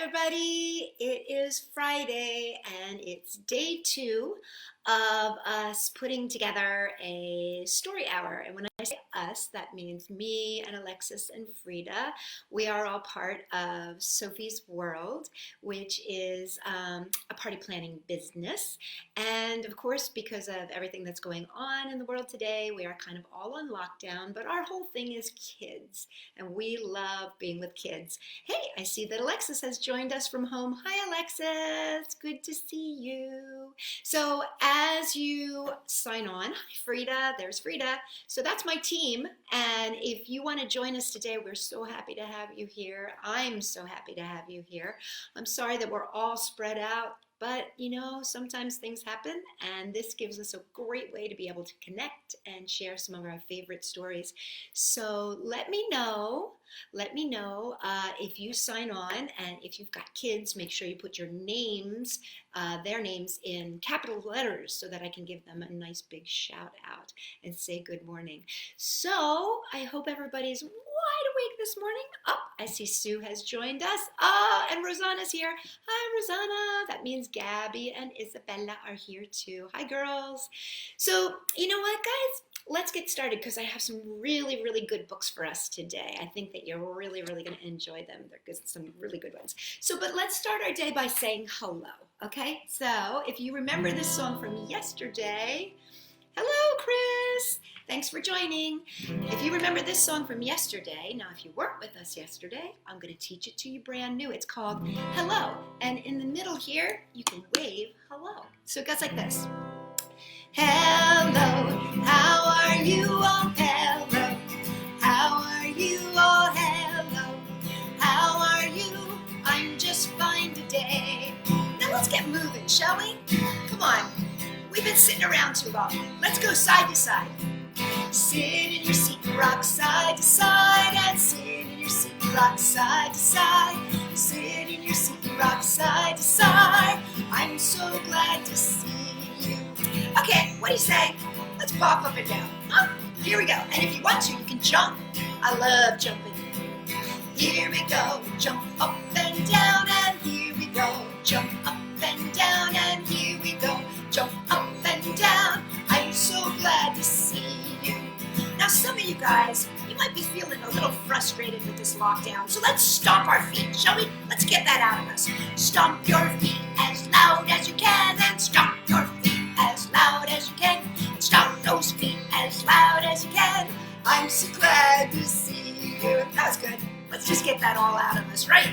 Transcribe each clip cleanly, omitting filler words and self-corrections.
everybody. It is Friday and it's day 2 of us putting together a story hour. And when I say us, that means me and Alexis and Frida. We are all part of Sophie's World, which is a party planning business. And of course, because of everything that's going on in the world today, we are kind of all on lockdown, but our whole thing is kids. And we love being with kids. Hey, I see that Alexis has joined us from home. Hi, Alexis. Good to see you. So as you sign on, hi, Frida. There's Frida. So that's my team. And if you want to join us today, we're so happy to have you here. I'm so happy to have you here. I'm sorry that we're all spread out. But, you know, sometimes things happen, and this gives us a great way to be able to connect and share some of our favorite stories. So let me know if you sign on, and if you've got kids, make sure you put your names, their names in capital letters so that I can give them a nice big shout out and say good morning. So I hope everybody's wide awake this morning. Oh, I see Sue has joined us. Oh, and Rosanna's here. Hi, Rosanna. That means Gabby and Isabella are here too. Hi, girls. So, you know what, guys? Let's get started because I have some really, really good books for us today. I think that you're really, really going to enjoy them. They're some really good ones. So, but let's start our day by saying hello, okay? So, if you remember this song from yesterday, hello, Chris. Thanks for joining. If you remember this song from yesterday, now if you weren't with us yesterday, I'm going to teach it to you brand new. It's called Hello. And in the middle here, you can wave hello. So it goes like this. Hello, how are you all? Hello, how are you all? Hello, how are you? I'm just fine today. Now let's get moving, shall we? Come on. We've been sitting around too long. Let's go side to side. Sit in your seat and rock side to side, and sit in your seat and rock side to side. Sit in your seat and rock side to side. I'm so glad to see you. Okay, what do you say? Let's pop up and down. Huh? Here we go. And if you want to, you can jump. I love jumping. Here we go. Jump up and down, and here we go. Jump up and down, and here we go. Jump up and down. I'm so glad to see you. Now, some of you guys, you might be feeling a little frustrated with this lockdown. So let's stomp our feet, shall we? Let's get that out of us. Stomp your feet as loud as you can, and stomp your feet as loud as you can. Stomp those feet as loud as you can. I'm so glad to see you. That was good. Let's just get that all out of us, right?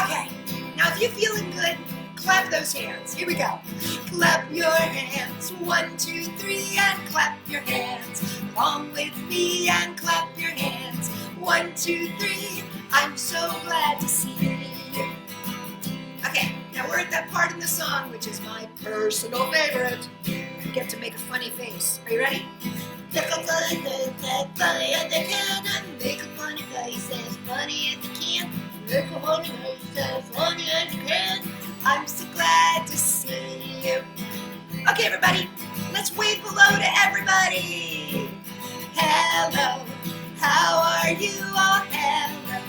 Okay. Now, if you're feeling good, clap those hands. Here we go. Clap your hands. 1, 2, 3, and clap your hands. Along with me and clap your hands. 1, 2, 3. I'm so glad to see you. Okay, now we're at that part in the song which is my personal favorite. You get to make a funny face. Are you ready? Look funny as they can and make a funny face as funny as you can. Make a funny face as funny as you can. I'm so glad to see you. Okay, everybody, let's wave hello to everybody. Hello, how are you all? Hello,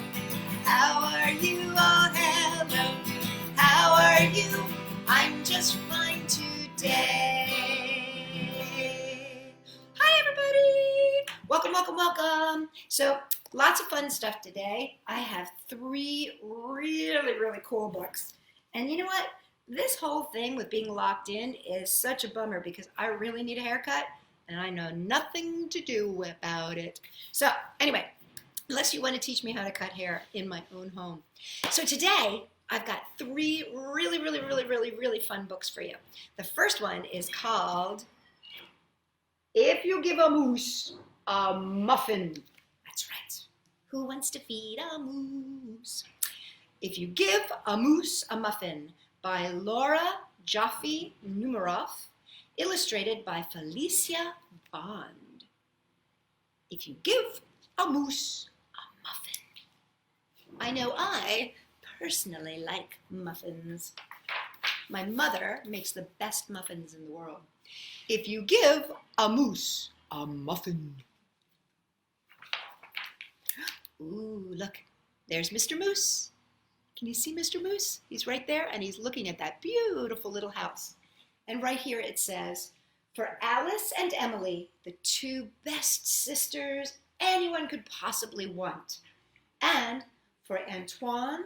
how are you all? Hello, how are you? I'm just fine today. Hi, everybody. Welcome, welcome, welcome. So, lots of fun stuff today. I have 3 really, really cool books. And you know what? This whole thing with being locked in is such a bummer because I really need a haircut and I know nothing to do about it. So anyway, unless you want to teach me how to cut hair in my own home. So today I've got 3 really, really, really, really, really fun books for you. The first one is called If You Give a Moose a Muffin. That's right. Who wants to feed a moose? If You Give a Moose a Muffin by Laura Joffe Numeroff, illustrated by Felicia Bond. If you give a moose a muffin. I know I personally like muffins. My mother makes the best muffins in the world. If you give a moose a muffin. Ooh, look, there's Mr. Moose. Can you see Mr. Moose? He's right there, and he's looking at that beautiful little house. And right here it says, for Alice and Emily, the two best sisters anyone could possibly want. And for Antoine,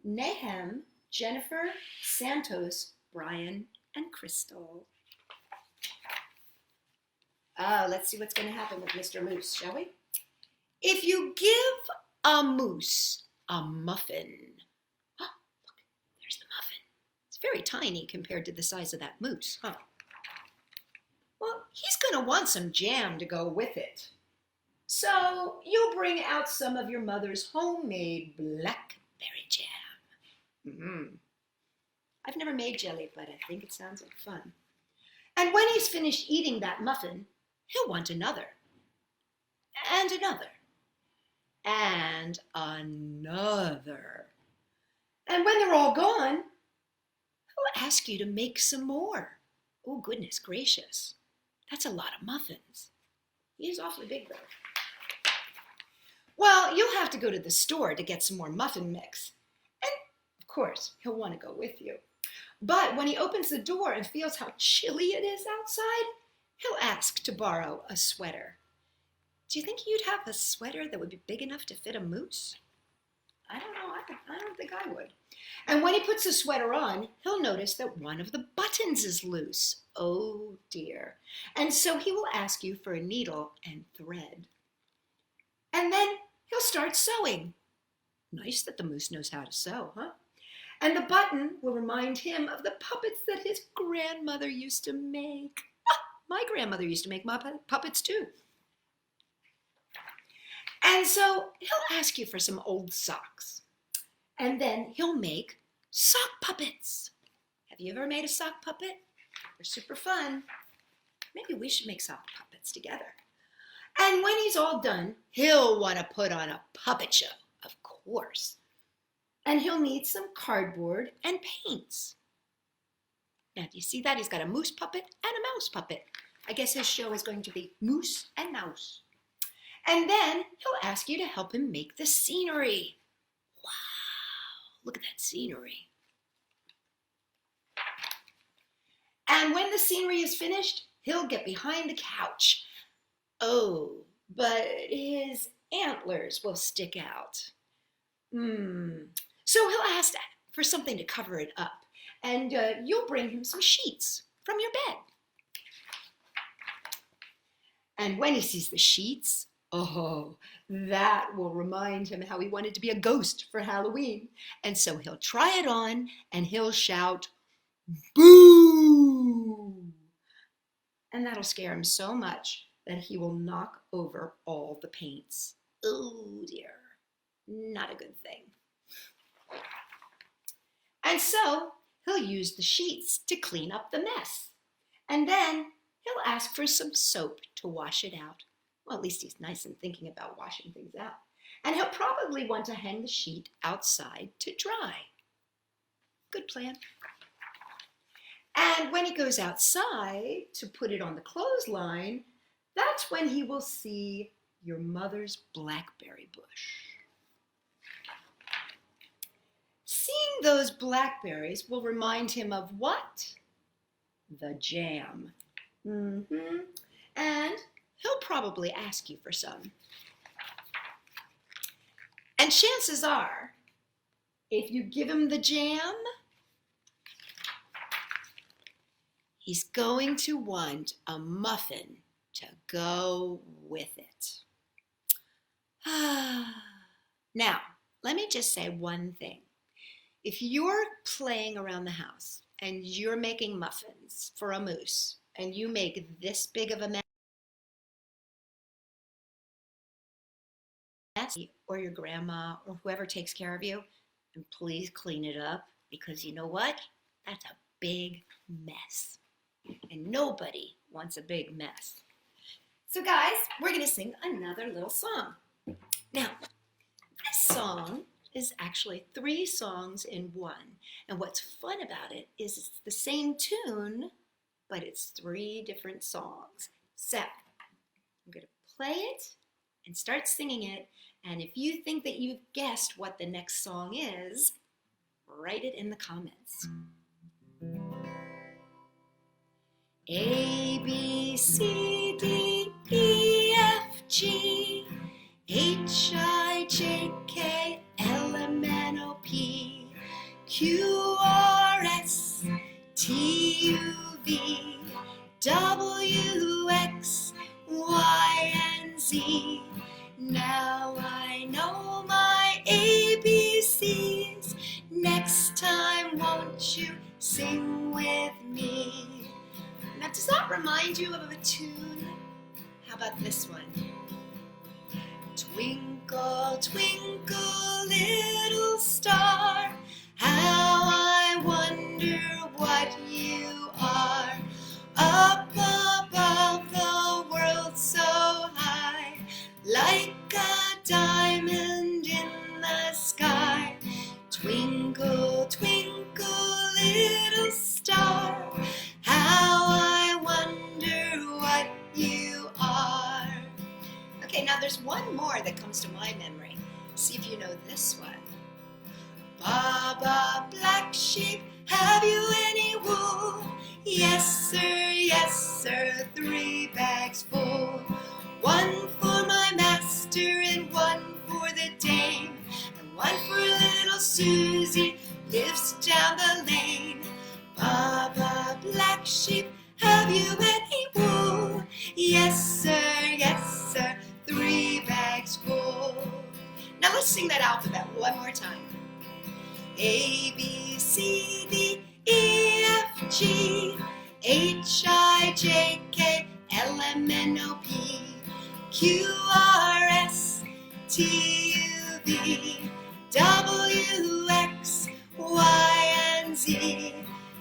Nahem, Jennifer, Santos, Brian, and Crystal. Let's see what's going to happen with Mr. Moose, shall we? If you give a moose a muffin. Oh, look, there's the muffin. It's very tiny compared to the size of that moose, huh? Well, he's going to want some jam to go with it. So you bring out some of your mother's homemade blackberry jam. I've never made jelly, but I think it sounds like fun. And when he's finished eating that muffin, he'll want another, and another, and another. And when they're all gone, he'll ask you to make some more. Oh, goodness gracious. That's a lot of muffins. He's awfully big, though. Well, you'll have to go to the store to get some more muffin mix. And, of course, he'll want to go with you. But when he opens the door and feels how chilly it is outside, he'll ask to borrow a sweater. Do you think you'd have a sweater that would be big enough to fit a moose? I don't know. I don't think I would. And when he puts the sweater on, he'll notice that one of the buttons is loose. Oh, dear. And so he will ask you for a needle and thread. And then he'll start sewing. Nice that the moose knows how to sew, huh? And the button will remind him of the puppets that his grandmother used to make. My grandmother used to make puppets too. And so he'll ask you for some old socks. And then he'll make sock puppets. Have you ever made a sock puppet? They're super fun. Maybe we should make sock puppets together. And when he's all done, he'll want to put on a puppet show, of course. And he'll need some cardboard and paints. Now, do you see that? He's got a moose puppet and a mouse puppet. I guess his show is going to be Moose and Mouse. And then he'll ask you to help him make the scenery. Wow, look at that scenery. And when the scenery is finished, he'll get behind the couch. Oh, but his antlers will stick out. So he'll ask for something to cover it up. And you'll bring him some sheets from your bed. And when he sees the sheets, oh, that will remind him how he wanted to be a ghost for Halloween. And so he'll try it on and he'll shout, boo! And that'll scare him so much that he will knock over all the paints. Oh dear, not a good thing. And so he'll use the sheets to clean up the mess. And then he'll ask for some soap to wash it out. Well, at least he's nice and thinking about washing things out. And he'll probably want to hang the sheet outside to dry. Good plan. And when he goes outside to put it on the clothesline, that's when he will see your mother's blackberry bush. Seeing those blackberries will remind him of what? The jam. And he'll probably ask you for some. And chances are, if you give him the jam, he's going to want a muffin to go with it. Now, let me just say one thing. If you're playing around the house and you're making muffins for a moose and you make this big of a mess, or your grandma or whoever takes care of you, and please clean it up, because you know what? That's a big mess. And nobody wants a big mess. So guys, we're going to sing another little song. Now, this song is actually 3 songs in one. And what's fun about it is it's the same tune, but it's 3 different songs. So, I'm going to play it and start singing it. And if you think that you've guessed what the next song is, write it in the comments. A, B, C, D, E, F, G, H, I, J, K, L, M, N, O, P, Q, R, S, T, U, V, W, X, Y, and Z. Now I know my ABCs. Next time, won't you sing with me? Now, does that remind you of a tune? How about this one? Twinkle, twinkle, little star, how I wonder what you are. Up above the world so high, like a diamond in the sky. Twinkle, twinkle, little star, how I wonder what you are. Okay, now there's one more that comes to my memory. See if you know this one. Baba, black sheep, have you any wool? Yes, sir, 3 bags full. One for my master and one for the dame, and one for little Susie, lives down the lane. Baba, black sheep, have you any wool? Yes, sir, 3 bags full. Now let's sing that alphabet one more time. A, B, C, D, E, F, G, H, I, J, K, L, M, N, O, P, Q, R, S, T, U, V, W, X, Y, and Z.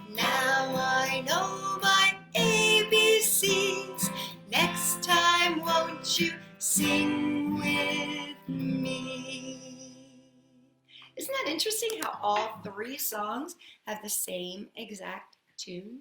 Now I know my ABCs. Next time, won't you sing with me? Isn't that interesting how all 3 songs have the same exact tune?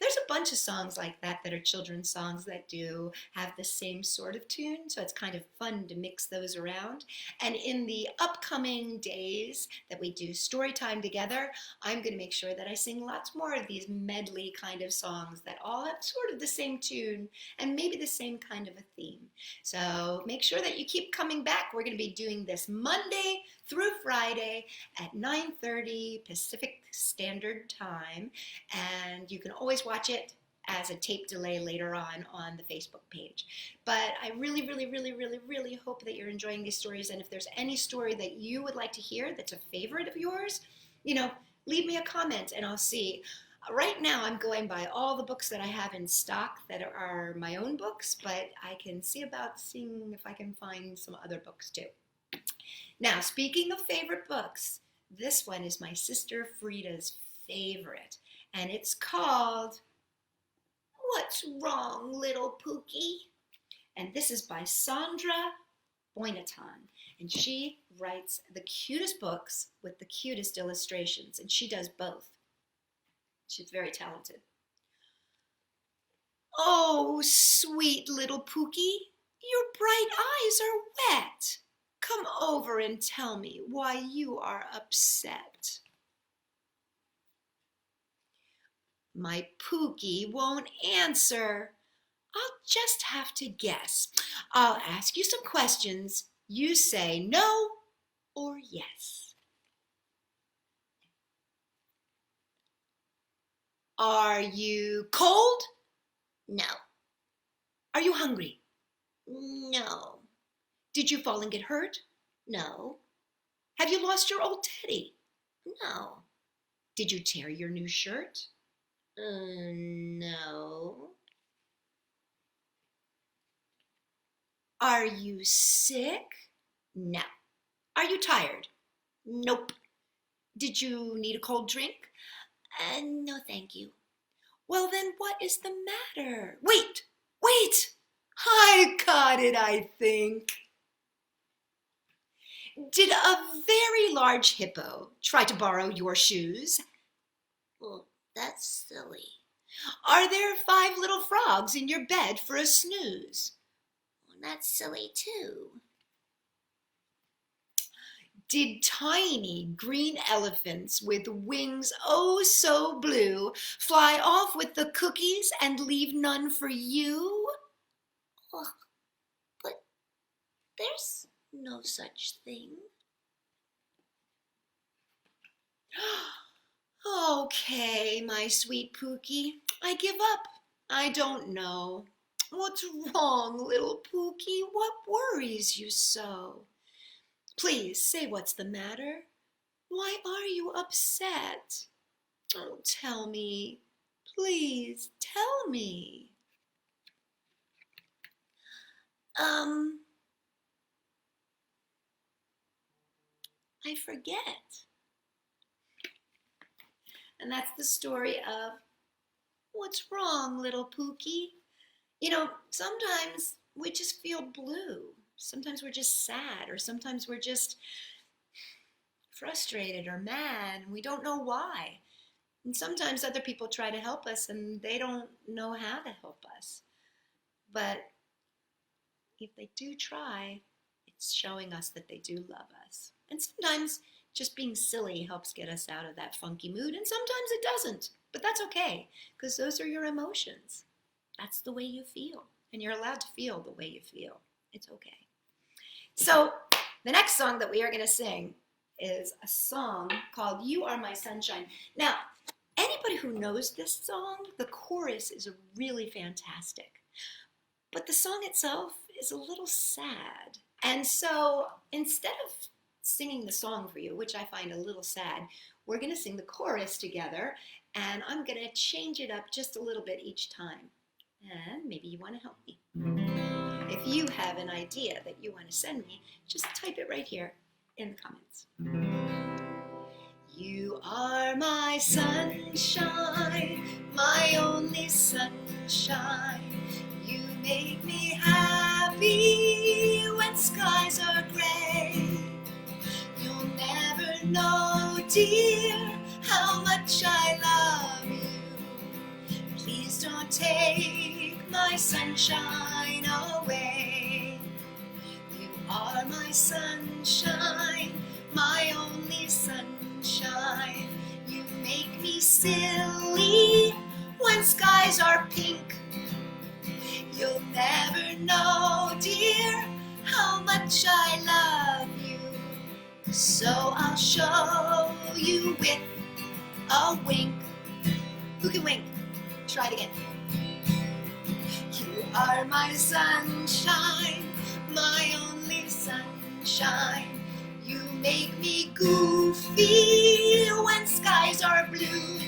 There's a bunch of songs like that that are children's songs that do have the same sort of tune, so it's kind of fun to mix those around. And in the upcoming days that we do story time together, I'm going to make sure that I sing lots more of these medley kind of songs that all have sort of the same tune and maybe the same kind of a theme. So make sure that you keep coming back. We're going to be doing this Monday through Friday at 9:30 Pacific Standard Time, and you can always watch it as a tape delay later on the Facebook page. But I really hope that you're enjoying these stories, and if there's any story that you would like to hear that's a favorite of yours, leave me a comment and I'll see. Right now I'm going by all the books that I have in stock that are my own books, but I can see about seeing if I can find some other books too. Now, speaking of favorite books, this one is my sister Frida's favorite, and it's called What's Wrong, Little Pookie? And this is by Sandra Boynton, and she writes the cutest books with the cutest illustrations, and she does both. She's very talented. Oh, sweet little Pookie, your bright eyes are wet. Come over and tell me why you are upset. My Pookie won't answer. I'll just have to guess. I'll ask you some questions. You say no or yes. Are you cold? No. Are you hungry? No. Did you fall and get hurt? No. Have you lost your old teddy? No. Did you tear your new shirt? No. Are you sick? No. Are you tired? Nope. Did you need a cold drink? No, thank you. Well, then what is the matter? Wait! I got it, I think. Did a very large hippo try to borrow your shoes? Well, that's silly. Are there 5 little frogs in your bed for a snooze? Well, that's silly too. Did tiny green elephants with wings oh so blue fly off with the cookies and leave none for you? Oh, but there's no such thing. Okay, my sweet Pookie, I give up. I don't know. What's wrong, little Pookie? What worries you so? Please say what's the matter. Why are you upset? Oh, tell me. Please, tell me. I forget. And that's the story of what's wrong, little Pookie? You know, sometimes we just feel blue. Sometimes we're just sad, or sometimes we're just frustrated or mad, and we don't know why. And sometimes other people try to help us, and they don't know how to help us. But if they do try, it's showing us that they do love us. And sometimes just being silly helps get us out of that funky mood, and sometimes it doesn't. But that's okay, because those are your emotions. That's the way you feel, and you're allowed to feel the way you feel. It's okay. So the next song that we are going to sing is a song called You Are My Sunshine. Now, anybody who knows this song, the chorus is really fantastic. But the song itself is a little sad. And so instead of singing the song for you, which I find a little sad, we're going to sing the chorus together, and I'm going to change it up just a little bit each time. And maybe you want to help me. If you have an idea that you want to send me, just type it right here in the comments. You are my sunshine, my only sunshine. You make me happy when skies are gray. You'll never know, dear, how much I love you. Please don't take my sunshine away. You are my sunshine, my only sunshine. You make me silly when skies are pink. You'll never know, dear, how much I love you. So I'll show you with a wink. Who can wink? Try it again. You are my sunshine, my only sunshine. You make me goofy when skies are blue.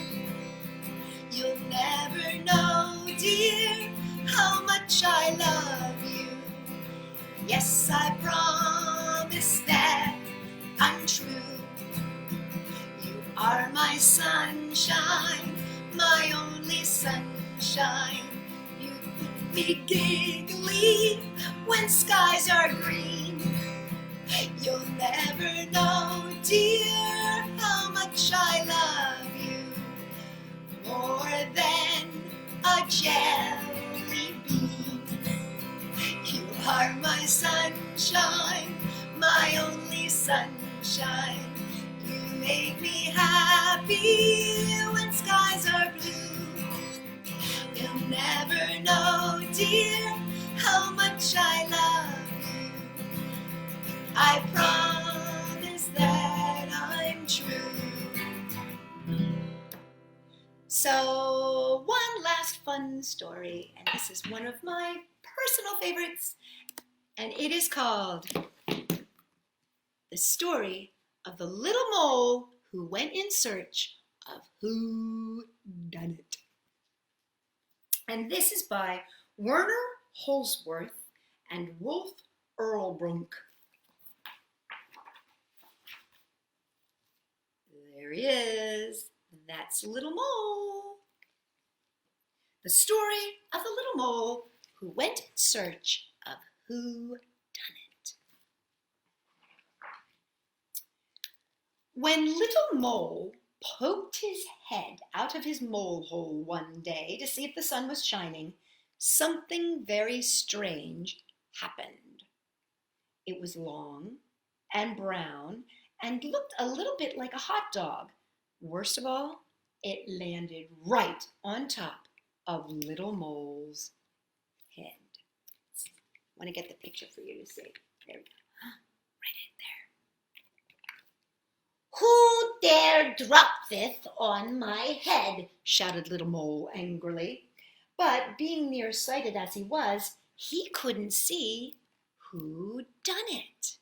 You'll never know, dear, how much I love you. Yes, I promise that I'm true. You are my sunshine, my only sunshine. You make me giggly when skies are green. You'll never know, dear, how much I love you. More than a jelly bean. You are my sunshine, my only sunshine. You make me happy when skies are blue. You'll never know, dear, how much I love you. I promise that I'm true. So, one last fun story, and this is one of my personal favorites, and it is called The Story of the Little Mole Who Went in Search of Who Done It. And this is by Werner Holsworth and Wolf Erlbrunk. There he is. That's Little Mole. The story of the little mole who went in search of who done it. When Little Mole poked his head out of his mole hole one day to see if the sun was shining, something very strange happened. It was long and brown and looked a little bit like a hot dog. Worst of all, it landed right on top of Little Mole's head. I want to get the picture for you to see. There we go. Right in there. "Who dare drop this on my head?" shouted Little Mole angrily. But being nearsighted as he was, he couldn't see who done it.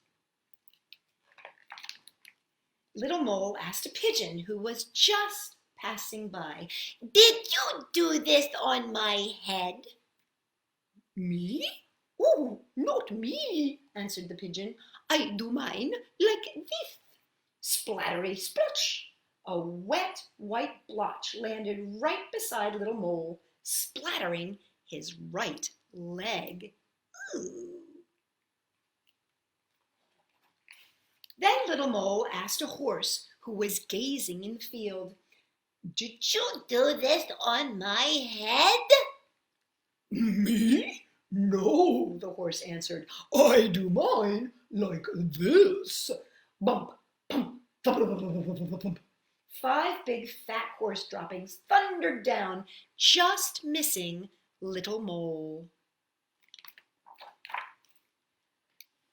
Little Mole asked a pigeon who was just passing by, "Did you do this on my head?" "Me? Oh, not me," answered the pigeon. "I do mine like this." Splattery splotch! A wet white blotch landed right beside Little Mole, splattering his right leg. Ooh. Then Little Mole asked a horse who was gazing in the field, "Did you do this on my head?" "Me? No," the horse answered. "I do mine like this. Bump, bump, thump, thump." 5 big fat horse droppings thundered down, just missing Little Mole.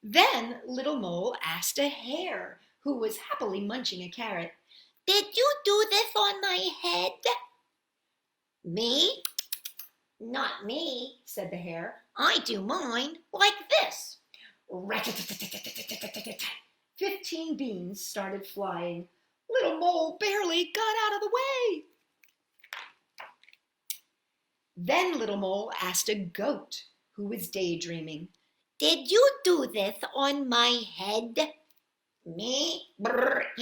Then Little Mole asked a hare who was happily munching a carrot, "Did you do this on my head?" "Me? Not me," said the hare. "I do mine like this." Rat-a-tat-tat-tat-tat-tat-tat. 15 beans started flying. Little Mole barely got out of the way. Then Little Mole asked a goat who was daydreaming, "Did you do this on my head?" "Me? Brr,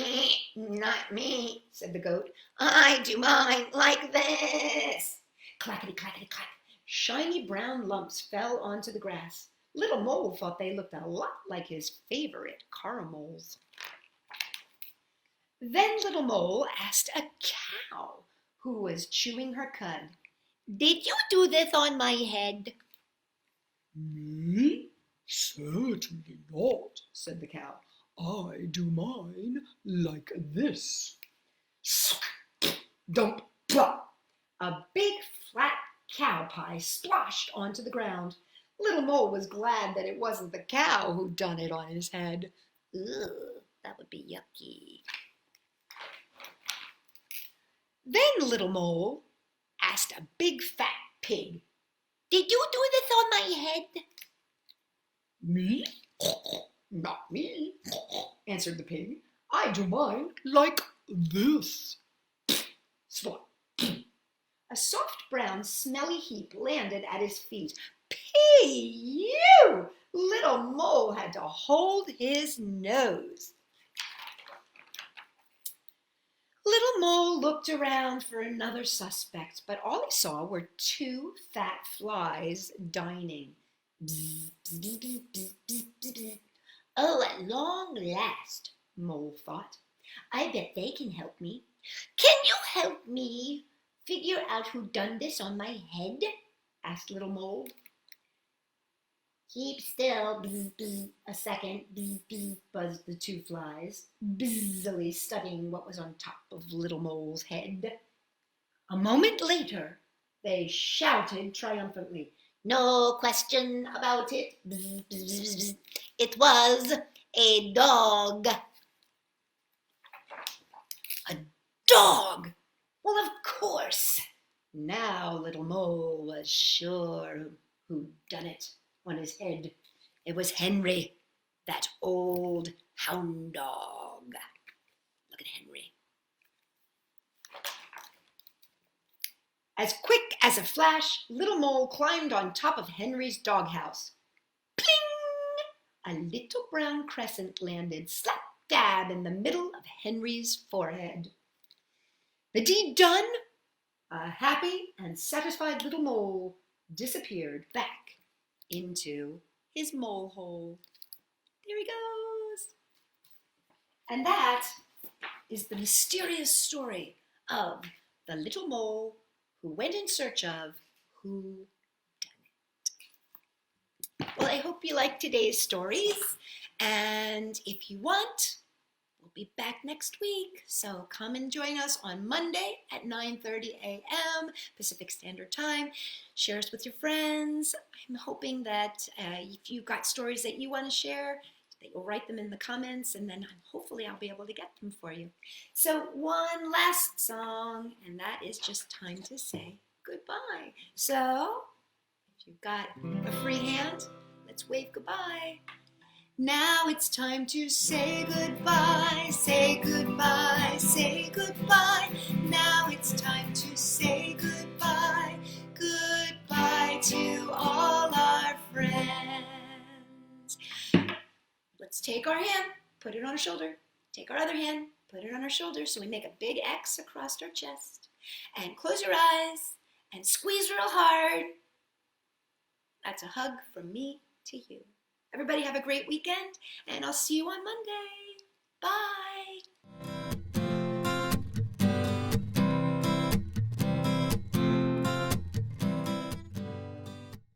not me," said the goat. "I do mine like this." Clackety, clackety, clack. Shiny brown lumps fell onto the grass. Little Mole thought they looked a lot like his favorite caramels. Then Little Mole asked a cow who was chewing her cud, "Did you do this on my head?" "Me? Certainly not," said the cow. "I do mine like this." Dump, plop. A big flat cow pie splashed onto the ground. Little Mole was glad that it wasn't the cow who done it on his head. Ugh, that would be yucky. Then Little Mole asked a big fat pig, "Did you do this on my head?" "Me? Not me," answered the pig. "I do mine like this." Swat. A soft brown smelly heap landed at his feet. P.U. Little Mole had to hold his nose. Little Mole looked around for another suspect, but all he saw were 2 fat flies dining. Bzz, bzz, bzz, bzz, bzz, bzz, bzz. "Oh, at long last," Mole thought. "I bet they can help me." "Can you help me figure out who done this on my head?" asked Little Mole. "Keep still, bzz, bzz, a second, bzz, bzz," buzzed the 2 flies, busily studying what was on top of Little Mole's head. A moment later, they shouted triumphantly, "No question about it, bzz, bzz, bzz, bzz. It was a dog." A dog! Well, of course. Now Little Mole was sure who done it on his head. It was Henry, that old hound dog. Look at Henry. As quick as a flash, Little Mole climbed on top of Henry's doghouse. Pling! A little brown crescent landed slap dab in the middle of Henry's forehead. The deed done, a happy and satisfied Little Mole disappeared back into his mole hole. There he goes. And that is the mysterious story of the little mole who went in search of who done it. Well, I hope you liked today's stories. And if you want, We'll be back next week, so come and join us on Monday at 9:30 a.m. Pacific Standard Time. Share us with your friends. I'm hoping that if you've got stories that you want to share, that you'll write them in the comments, and then hopefully I'll be able to get them for you. So one last song, and that is just time to say goodbye. So if you've got a free hand, let's wave goodbye. Now it's time to say goodbye, say goodbye, say goodbye. Now it's time to say goodbye, goodbye to all our friends. Let's take our hand, put it on our shoulder. Take our other hand, put it on our shoulder so we make a big X across our chest. And close your eyes and squeeze real hard. That's a hug from me to you. Everybody have a great weekend, and I'll see you on Monday.